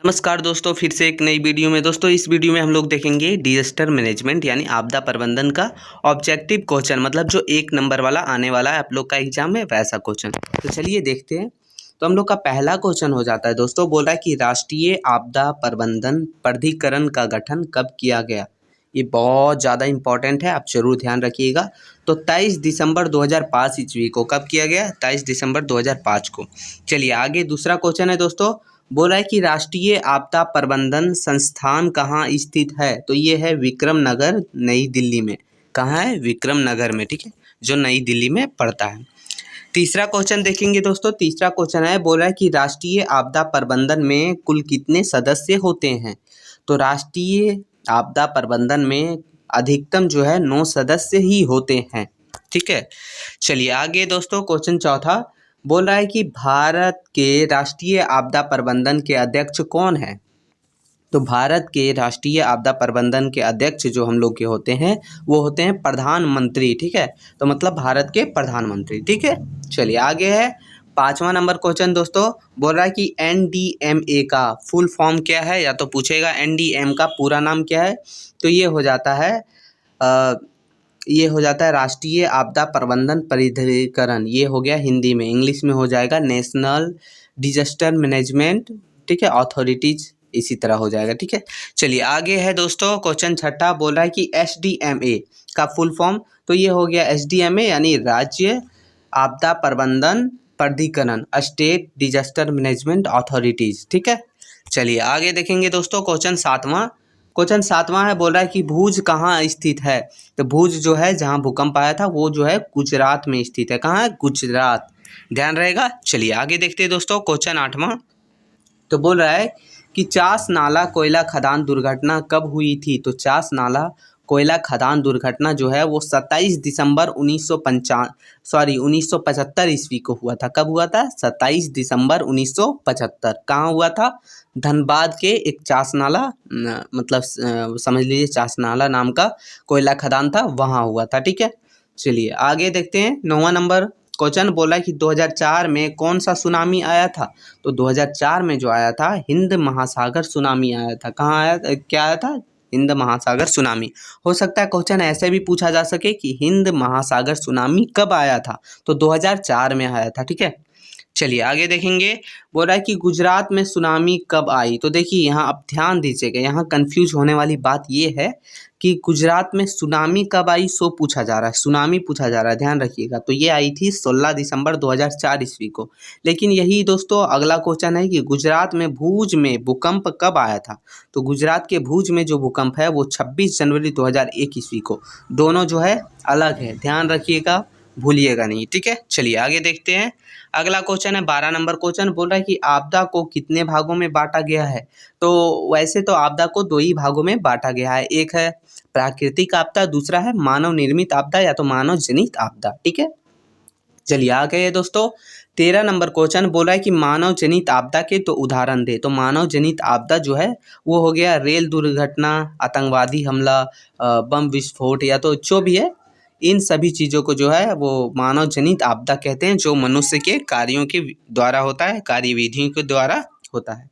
नमस्कार दोस्तों, फिर से एक नई वीडियो में। दोस्तों इस वीडियो में हम लोग देखेंगे डिजास्टर मैनेजमेंट यानी आपदा प्रबंधन का ऑब्जेक्टिव क्वेश्चन, मतलब जो 1 नंबर वाला आने वाला है आप लोग का एग्जाम में, वैसा क्वेश्चन। तो चलिए देखते हैं। तो हम लोग का पहला क्वेश्चन हो जाता है दोस्तों, बोल रहा है कि राष्ट्रीय आपदा प्रबंधन प्राधिकरण का गठन कब किया गया। ये बहुत ज़्यादा इंपॉर्टेंट है, आप जरूर ध्यान रखिएगा। तो 23 दिसंबर 2005 ईस्वी को कब किया गया? 23 दिसंबर 2005 को। चलिए आगे दूसरा क्वेश्चन है दोस्तों, बोला है कि राष्ट्रीय आपदा प्रबंधन संस्थान कहाँ स्थित है। तो ये है विक्रम नगर, नई दिल्ली में। कहाँ है? विक्रम नगर में, ठीक है, जो नई दिल्ली में पड़ता है। तीसरा क्वेश्चन देखेंगे दोस्तों। तीसरा क्वेश्चन है, बोल रहा है कि राष्ट्रीय आपदा प्रबंधन में कुल कितने सदस्य होते हैं। तो राष्ट्रीय आपदा प्रबंधन में अधिकतम जो है 9 सदस्य ही होते हैं, ठीक है। चलिए आगे दोस्तों, क्वेश्चन चौथा बोल रहा है कि भारत के राष्ट्रीय आपदा प्रबंधन के अध्यक्ष कौन है। तो भारत के राष्ट्रीय आपदा प्रबंधन के अध्यक्ष जो हम लोग के होते हैं वो होते हैं प्रधानमंत्री, ठीक है। तो मतलब भारत के प्रधानमंत्री, ठीक है। चलिए आगे है 5वां नंबर क्वेश्चन दोस्तों, बोल रहा है कि NDMA का फुल फॉर्म क्या है, या तो पूछेगा NDM का पूरा नाम क्या है। तो ये हो जाता है राष्ट्रीय आपदा प्रबंधन प्राधिकरण। ये हो गया हिंदी में, इंग्लिश में हो जाएगा नेशनल डिजास्टर मैनेजमेंट, ठीक है, अथॉरिटीज, इसी तरह हो जाएगा, ठीक है। चलिए आगे है दोस्तों, क्वेश्चन छठा बोल रहा है कि SDMA का फुल फॉर्म। तो ये हो गया SDMA यानी राज्य आपदा प्रबंधन प्राधिकरण, स्टेट डिजास्टर मैनेजमेंट अथॉरिटीज, ठीक है। चलिए आगे देखेंगे दोस्तों, क्वेश्चन सातवां है, बोल रहा है कि भुज कहाँ स्थित है। तो भुज जो है जहाँ भूकंप आया था वो जो है गुजरात में स्थित है। कहाँ है? गुजरात, ध्यान रहेगा। चलिए आगे देखते हैं दोस्तों, क्वेश्चन 8वां। तो बोल रहा है कि चास नाला कोयला खदान दुर्घटना कब हुई थी। तो चास नाला कोयला खदान दुर्घटना जो है वो 27 दिसंबर 1975 ईस्वी को हुआ था। कब हुआ था? 27 दिसंबर 1975। कहाँ हुआ था? धनबाद के एक चास नाला, मतलब समझ लीजिए चास नाला नाम का कोयला खदान था, वहाँ हुआ था, ठीक है। चलिए आगे देखते हैं। 9वां नंबर क्वेश्चन बोला है कि 2004 में कौन सा सुनामी आया था। तो 2004 में जो आया था हिंद महासागर सुनामी आया था। कहाँ आया? क्या आया था? हिंद महासागर सुनामी। हो सकता है क्वेश्चन ऐसे भी पूछा जा सके कि हिंद महासागर सुनामी कब आया था। तो 2004 में आया था, ठीक है। चलिए आगे देखेंगे। बोल रहा है कि गुजरात में सुनामी कब आई। तो देखिए यहाँ आप ध्यान दीजिएगा, यहाँ कंफ्यूज होने वाली बात ये है कि गुजरात में सुनामी कब आई सो पूछा जा रहा है, सुनामी पूछा जा रहा है, ध्यान रखिएगा। तो ये आई थी 16 दिसंबर 2004 ईस्वी को। लेकिन यही दोस्तों अगला क्वेश्चन है कि गुजरात में भुज में भूकंप कब आया था। तो गुजरात के भुज में जो भूकंप है वो 26 जनवरी 2001 ईस्वी को। दोनों जो है अलग है, ध्यान रखिएगा, भूलिएगा नहीं, ठीक है। चलिए आगे देखते हैं। अगला क्वेश्चन है 12 नंबर क्वेश्चन, बोल रहा है कि आपदा को कितने भागों में बांटा गया है। तो वैसे तो आपदा को 2 ही भागों में बांटा गया है, एक है प्राकृतिक आपदा, दूसरा है मानव निर्मित आपदा या तो मानव जनित आपदा, ठीक है। चलिए आ गए दोस्तों 13 नंबर क्वेश्चन, बोला है कि मानव जनित आपदा के तो उदाहरण दे। तो मानव जनित आपदा जो है वो हो गया रेल दुर्घटना, आतंकवादी हमला, बम विस्फोट, या तो जो भी है, इन सभी चीज़ों को जो है वो मानव जनित आपदा कहते हैं, जो मनुष्य के कार्यों के द्वारा होता है, कार्यविधियों के द्वारा होता है।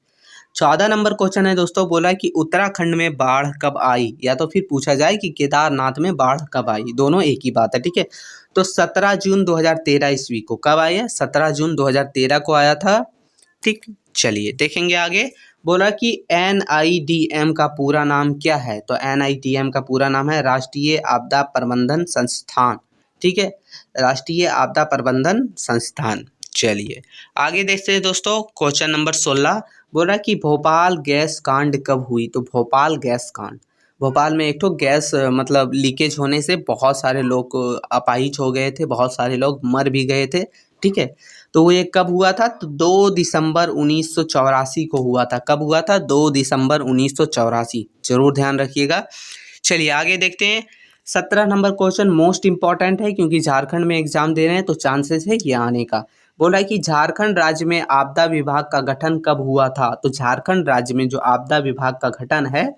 14 नंबर क्वेश्चन है दोस्तों, बोला कि उत्तराखंड में बाढ़ कब आई, या तो फिर पूछा जाए कि केदारनाथ में बाढ़ कब आई, दोनों एक ही बात है, ठीक है। तो 17 जून 2013 ईस्वी को। कब आया? 17 जून 2013 को आया था, ठीक। चलिए देखेंगे आगे। बोला कि NIDM का पूरा नाम क्या है। तो NIDM का पूरा नाम है राष्ट्रीय आपदा प्रबंधन संस्थान, ठीक है, राष्ट्रीय आपदा प्रबंधन संस्थान। चलिए आगे देखते हैं दोस्तों, क्वेश्चन नंबर 16 बोला कि भोपाल गैस कांड कब हुई। तो भोपाल गैस कांड, भोपाल में एक तो गैस मतलब लीकेज होने से बहुत सारे लोग अपाहिज हो गए थे, बहुत सारे लोग मर भी गए थे, ठीक है। तो वो ये कब हुआ था? तो 2 दिसंबर 1984 को हुआ था। कब हुआ था? 2 दिसंबर 1984, जरूर ध्यान रखिएगा। चलिए आगे देखते हैं। 17 नंबर क्वेश्चन मोस्ट इंपॉर्टेंट है, क्योंकि झारखंड में एग्जाम दे रहे हैं तो चांसेस है ये आने का। बोला है कि झारखंड राज्य में आपदा विभाग का गठन कब हुआ था। तो झारखंड राज्य में जो आपदा विभाग का गठन है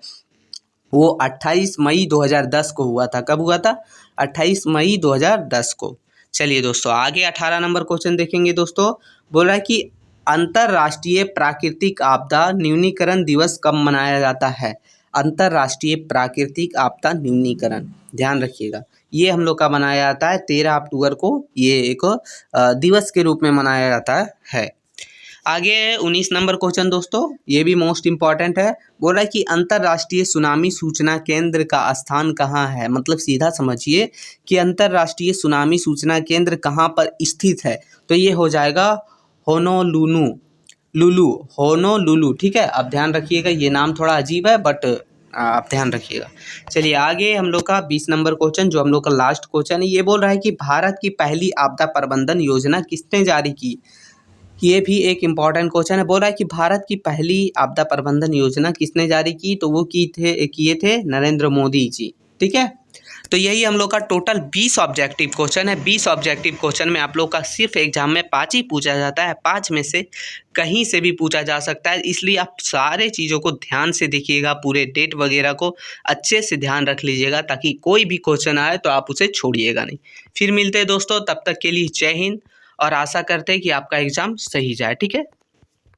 वो 28 मई 2010 को हुआ था। कब हुआ था? 28 मई 2010 को। चलिए दोस्तों आगे 18 नंबर क्वेश्चन देखेंगे दोस्तों। बोल रहा है कि अंतर्राष्ट्रीय प्राकृतिक आपदा न्यूनीकरण दिवस कब मनाया जाता है? अंतर्राष्ट्रीय प्राकृतिक आपदा न्यूनीकरण, ध्यान रखिएगा, ये हम लोग का मनाया जाता है 13 अक्टूबर को। ये एक दिवस के रूप में मनाया जाता है। आगे 19 नंबर क्वेश्चन दोस्तों, ये भी मोस्ट इम्पॉर्टेंट है। बोल रहा है कि अंतर्राष्ट्रीय सुनामी सूचना केंद्र का स्थान कहाँ है? मतलब सीधा समझिए कि अंतर्राष्ट्रीय सुनामी सूचना केंद्र कहाँ पर स्थित है, तो ये हो जाएगा होनोलुलु, ठीक है। अब ध्यान रखिएगा, ये नाम थोड़ा अजीब है बट आप ध्यान रखिएगा। चलिए आगे हम लोग का 20 नंबर क्वेश्चन, जो हम लोग का लास्ट क्वेश्चन है, ये बोल रहा है कि भारत की पहली आपदा प्रबंधन योजना किसने जारी की? ये भी एक इम्पॉर्टेंट क्वेश्चन है। बोल रहा है कि भारत की पहली आपदा प्रबंधन योजना किसने जारी की? तो वो किए थे नरेंद्र मोदी जी, ठीक है। तो यही हम लोग का टोटल 20 ऑब्जेक्टिव क्वेश्चन है। 20 ऑब्जेक्टिव क्वेश्चन में आप लोग का सिर्फ एग्जाम में 5 ही पूछा जाता है, 5 में से कहीं से भी पूछा जा सकता है, इसलिए आप सारे चीज़ों को ध्यान से देखिएगा, पूरे डेट वगैरह को अच्छे से ध्यान रख लीजिएगा, ताकि कोई भी क्वेश्चन आए तो आप उसे छोड़िएगा नहीं। फिर मिलते हैं दोस्तों, तब तक के लिए जय हिंद, और आशा करते हैं कि आपका एग्ज़ाम सही जाए, ठीक है।